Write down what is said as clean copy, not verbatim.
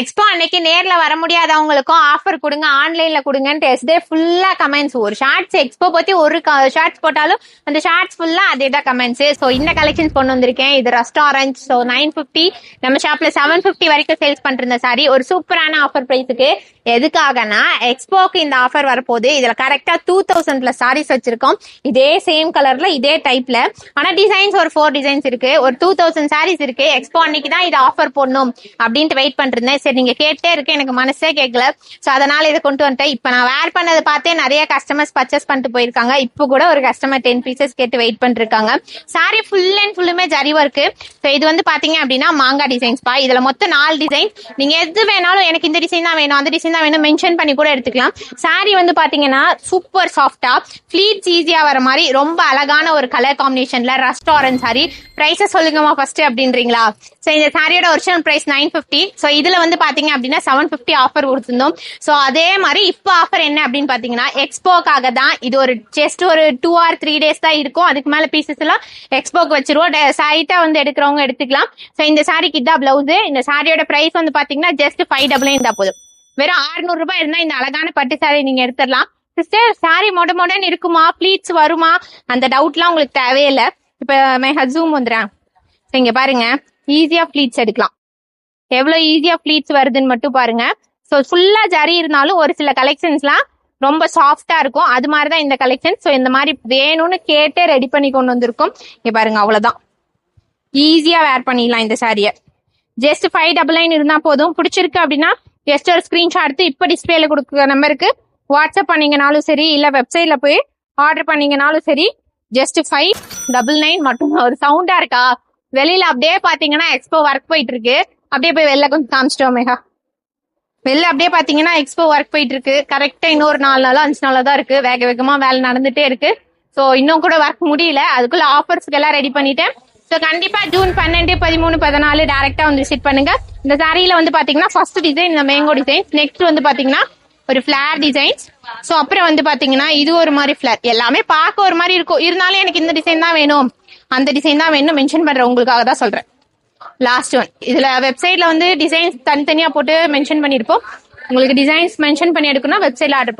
Expo அன்னைக்கு நேர்ல வர முடியாதவங்களுக்கும் ஆஃபர் கொடுங்க, ஆன்லைன்ல கொடுங்கன்னு எஸ்டே ஃபுல்லா கமெண்ட்ஸ். ஒரு ஷார்ட்ஸ் எக்ஸ்போ பத்தி ஒரு ஷார்ட்ஸ் போட்டாலும் அந்த ஷார்ட்ஸ் ஃபுல்லா அதே தான் கமெண்ட்ஸ். சோ இந்த கலெக்ஷன்ஸ் கொண்டு வந்திருக்கேன். இது ரெஸ்டாரண்ட். சோ 950 நம்ம ஷாப்ல 750 வரைக்கும் சேல்ஸ் பண்ற சாரி ஒரு சூப்பரான ஆஃபர் பிரைஸுக்கு. எதுக்காகனா எக்ஸ்போக்கு இந்த ஆஃபர் வரப்போகுது. இதுல கரெக்டா 2000 சாரீஸ் வச்சிருக்கோம். இதே சேம் கலர்ல இதே டைப்ல. ஆனா டிசைன்ஸ் ஒரு 4 டிசைன்ஸ் இருக்கு. ஒரு 2000 சாரீஸ் இருக்கு. எக்ஸ்போ அன்னைக்கு தான் இது ஆஃபர் போடணும் அப்படின்ட்டு வெயிட் பண்ணிருந்தேன். சரி நீங்க கேட்டே இருக்கு, எனக்கு மனசே கேட்கல. சோ அதனால இதை கொண்டு வந்துட்டேன். இப்ப நான் வேர் பண்ணதை பார்த்தே நிறைய கஸ்டமர்ஸ் பர்ச்சேஸ் பண்ணிட்டு போயிருக்காங்க. இப்ப கூட ஒரு கஸ்டமர் 10 பீசஸ் கேட்டு வெயிட் பண்ணிருக்காங்க. சாரி ஃபுல் அண்ட் ஃபுல்லுமே ஜரி ஒர்க்கு. சோ இது வந்து பாத்தீங்க அப்படின்னா மாங்கா டிசைன்ஸ் பா. இதுல மொத்தம் 4 டிசைன். நீங்க எது வேணாலும் எனக்கு இந்த டிசைன் தான் வேணும், அந்த டிசைன் தான் வேணும் மென்ஷன் பண்ணி கூட எடுத்துக்கலாம். சாரி வந்து பாத்தீங்கன்னா சூப்பர் சாஃப்டா ஃபிளீட்ஸ் ஈஸியா வர மாதிரி ரொம்ப அழகான ஒரு கலர் காம்பினேஷன்ல ரெஸ்டாரண்ட் சாரி. பிரைஸஸ் சொல்லுங்கம்மா ஃபர்ஸ்ட் அப்படின்றீங்களா? சோ இந்த சாரியோட ஒரிஜினல் பிரைஸ் 950. சோ இதுல வந்து பாத்தீங்க அப்படின்னா 750 ஆஃபர் கொடுத்திருந்தோம். சோ அதே மாதிரி இப்ப ஆஃபர் என்ன அப்படின்னு பாத்தீங்கன்னா எக்ஸ்போக்காக தான். இது ஒரு ஜஸ்ட் ஒரு 2 or 3 டேஸ் தான் இருக்கும். அதுக்கு மேல பீசஸ் எல்லாம் எக்ஸ்போக்கு வச்சிருவோம். சைட்டா வந்து எடுக்கிறவங்க எடுத்துக்கலாம். சோ இந்த சாரிக்கு இதான் பிளவுஸ். இந்த சாரியோட பிரைஸ் வந்து பாத்தீங்கன்னா ஜஸ்ட் 599 தான் போதும். வெறும் 600 ரூபாய் இருந்தா இந்த அழகான பட்டு சாரி நீங்க எடுத்துடலாம். சிஸ்டர் சாரி மொடன்னு இருக்குமா, ப்ளீட்ஸ் வருமா, அந்த டவுட்லாம் உங்களுக்கு தேவையில்லை. இப்ப மை ஹஸ்பண்ட் வந்துடுறேன். இங்க பாருங்க, ஈஸியா ப்ளீட்ஸ் எடுக்கலாம். எவ்வளவு ஈஸியா ப்ளீட்ஸ் வருதுன்னு மட்டும் பாருங்க. சோ ஃபுல்லா ஜரி இருந்தாலும் ஒரு சில கலெக்ஷன்ஸ்லாம் ரொம்ப சாஃப்டா இருக்கும். அது மாதிரிதான் இந்த கலெக்ஷன். சோ இந்த மாதிரி வேணும்னு கேட்டே ரெடி பண்ணி கொண்டு வந்திருக்கோம். இங்க பாருங்க, அவ்வளவுதான். ஈஸியா வேர் பண்ணிடலாம் இந்த சாரிய. ஜஸ்ட் 599 இருந்தா போதும். பிடிச்சிருக்கு அப்படின்னா ஜஸ்ட் ஒரு ஸ்கிரீன்ஷாட் எடுத்து இப்ப டிஸ்பிளேல கொடுக்குற நம்பருக்கு வாட்ஸ்அப் பண்ணீங்கனாலும் சரி, இல்ல வெப்சைட்ல போய் ஆர்டர் பண்ணீங்கனாலும் சரி. ஜஸ்ட் 599 மட்டும். ஒரு சவுண்டா இருக்கா? வெளியில அப்படியே பாத்தீங்கன்னா எக்ஸ்போ ஒர்க் போயிட்டு இருக்கு. அப்படியே போய் வெளில கொஞ்சம் காமிச்சிட்டோம் மேகா. வெளில அப்படியே பாத்தீங்கன்னா எக்ஸ்போ ஒர்க் போயிட்டு இருக்கு. கரெக்டா இன்னொரு 4 நாளோ 5 நாளோ தான் இருக்கு. வேக வேகமா வேலை நடந்துட்டே இருக்கு. சோ இன்னும் கூட ஒர்க் முடியல. அதுக்குள்ள ஆஃபர்ஸ்க்கு எல்லாம் ரெடி பண்ணிட்டேன். சோ கண்டிப்பா ஜூன் 12, 13, 14 டைரக்டா வந்து விசிட் பண்ணுங்க. இந்த சாரியில வந்து பாத்தீங்கன்னா ஃபர்ஸ்ட் டிசைன் இந்த மேங்கோ டிசைன். நெக்ஸ்ட் வந்து பாத்தீங்கன்னா ஒரு ஃபிளேர் டிசைன்ஸ். சோ அப்புறம் வந்து பாத்தீங்கன்னா இது ஒரு மாதிரி ஃபிளேர். எல்லாமே பார்க்க ஒரு மாதிரி இருக்கும். இருந்தாலும் எனக்கு இந்த டிசைன் தான் வேணும், அந்த டிசைன் தான் வேணும் மென்ஷன் பண்றேன். உங்களுக்காக தான் சொல்றேன். Last one. இதுல வெப்சைட்ல வந்து டிசைன்ஸ் தனித்தனியா போட்டு மென்ஷன் பண்ணிருப்போம். உங்களுக்கு டிசைன்ஸ் மென்ஷன் பண்ணி எடுக்கணும் வெப்சைட்ல ஆர்டர்